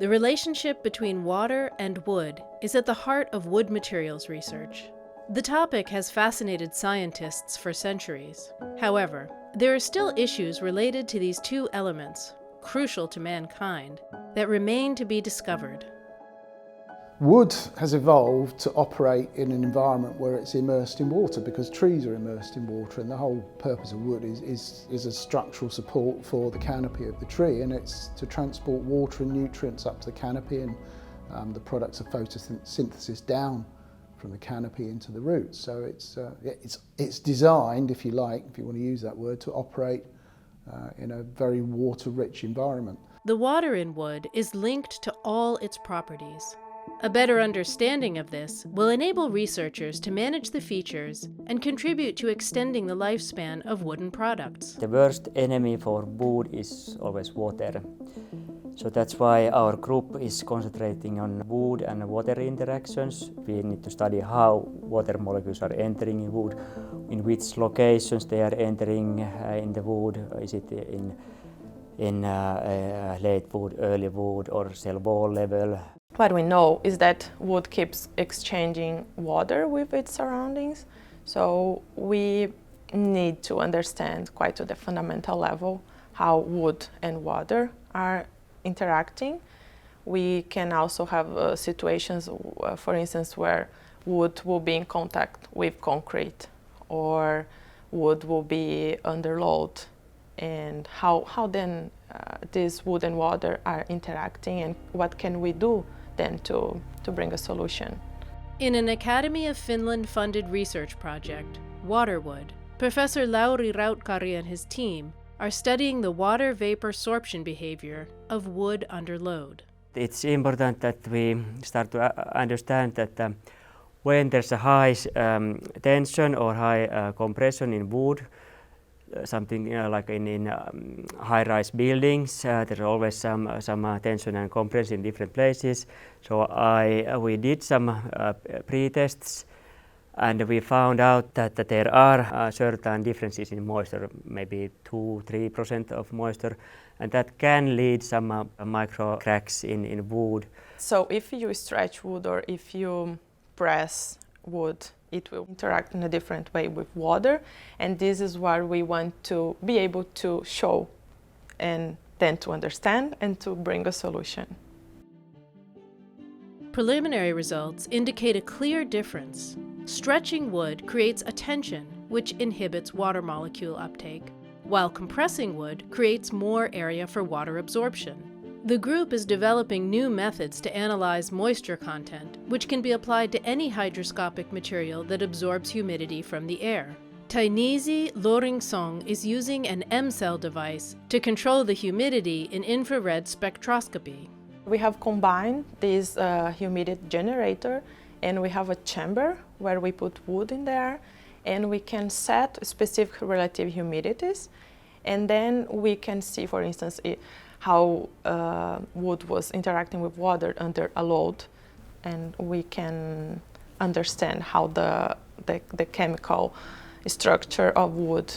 The relationship between water and wood is at the heart of wood materials research. The topic has fascinated scientists for centuries. However, there are still issues related to these two elements, crucial to mankind, that remain to be discovered. Wood has evolved to operate in an environment where it's immersed in water because trees are immersed in water, and the whole purpose of wood is a structural support for the canopy of the tree, and it's to transport water and nutrients up to the canopy and the products of photosynthesis down from the canopy into the roots. So it's designed, if you like, if you want to use that word, to operate in a very water-rich environment. The water in wood is linked to all its properties. A better understanding of this will enable researchers to manage the features and contribute to extending the lifespan of wooden products. The worst enemy for wood is always water. So that's why our group is concentrating on wood and water interactions. We need to study how water molecules are entering in wood, in which locations they are entering in the wood. Is it in late wood, early wood, or cell wall level? What we know is that wood keeps exchanging water with its surroundings, so we need to understand quite to the fundamental level how wood and water are interacting. We can also have situations, for instance, where wood will be in contact with concrete or wood will be under load, and how then this wood and water are interacting, and what can we do then to bring a solution. In an Academy of Finland-funded research project, Waterwood, Professor Lauri Rautkari and his team are studying the water vapor sorption behavior of wood under load. It's important that we start to understand that when there's a high tension or high compression in wood, something like in high-rise buildings, there's always some tension and compression in different places. So we did some pre-tests, and we found out that there are certain differences in moisture, maybe 2-3% of moisture, and that can lead some micro cracks in wood. So if you stretch wood or if you press wood, it will interact in a different way with water, and this is what we want to be able to show and then to understand and to bring a solution. Preliminary results indicate a clear difference. Stretching wood creates a tension which inhibits water molecule uptake, while compressing wood creates more area for water absorption. The group is developing new methods to analyze moisture content, which can be applied to any hydroscopic material that absorbs humidity from the air. Tainisi Loringsong is using an M-cell device to control the humidity in infrared spectroscopy. We have combined this humidity generator, and we have a chamber where we put wood in there, and we can set specific relative humidities, and then we can see, for instance, how wood was interacting with water under a load, and we can understand how the chemical structure of wood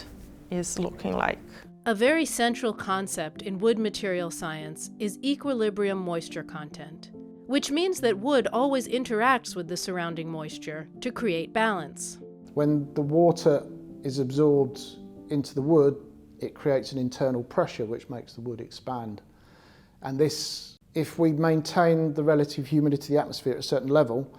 is looking like. A very central concept in wood material science is equilibrium moisture content, which means that wood always interacts with the surrounding moisture to create balance. When the water is absorbed into the wood, it creates an internal pressure which makes the wood expand. And this, if we maintain the relative humidity of the atmosphere at a certain level,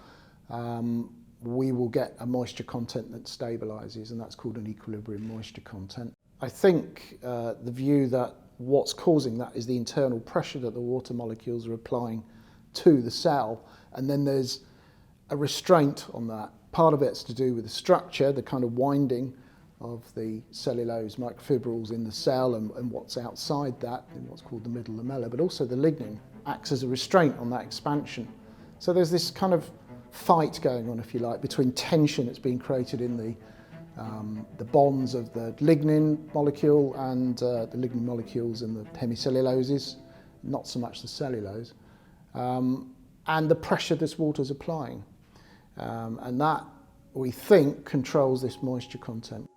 we will get a moisture content that stabilises, and that's called an equilibrium moisture content. I think the view that what's causing that is the internal pressure that the water molecules are applying to the cell, and then there's a restraint on that. Part of it's to do with the structure, the kind of winding of the cellulose microfibrils in the cell and what's outside that, in what's called the middle lamella, but also the lignin acts as a restraint on that expansion. So there's this kind of fight going on, if you like, between tension that's being created in the bonds of the lignin molecule and the lignin molecules in the hemicelluloses, not so much the cellulose, and the pressure this water is applying. And that, we think, controls this moisture content.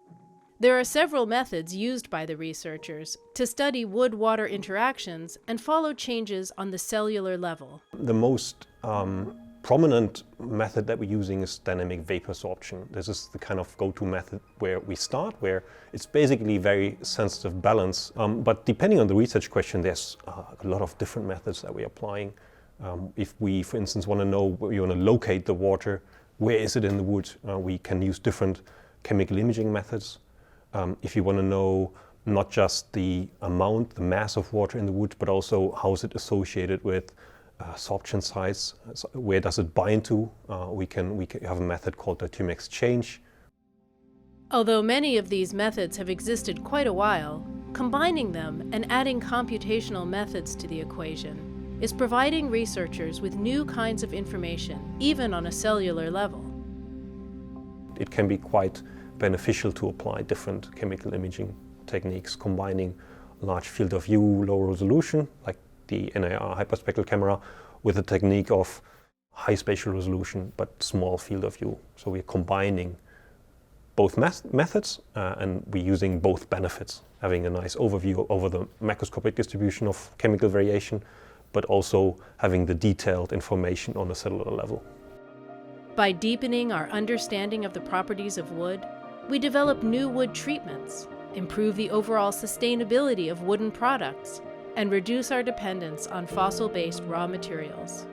There are several methods used by the researchers to study wood-water interactions and follow changes on the cellular level. The most prominent method that we're using is dynamic vapor sorption. This is the kind of go-to method where we start, where it's basically very sensitive balance. But depending on the research question, there's a lot of different methods that we're applying. If we, for instance, want to know where you want to locate the water, where is it in the wood, we can use different chemical imaging methods. If you want to know not just the amount, the mass of water in the wood, but also how is it associated with sorption sites, where does it bind to, we can have a method called diatomic exchange. Although many of these methods have existed quite a while, combining them and adding computational methods to the equation is providing researchers with new kinds of information, even on a cellular level. It can be quite beneficial to apply different chemical imaging techniques, combining large field of view, low resolution, like the NIR hyperspectral camera, with a technique of high spatial resolution but small field of view. So we're combining both methods and we're using both benefits, having a nice overview over the macroscopic distribution of chemical variation, but also having the detailed information on a cellular level. By deepening our understanding of the properties of wood, we develop new wood treatments, improve the overall sustainability of wooden products, and reduce our dependence on fossil-based raw materials.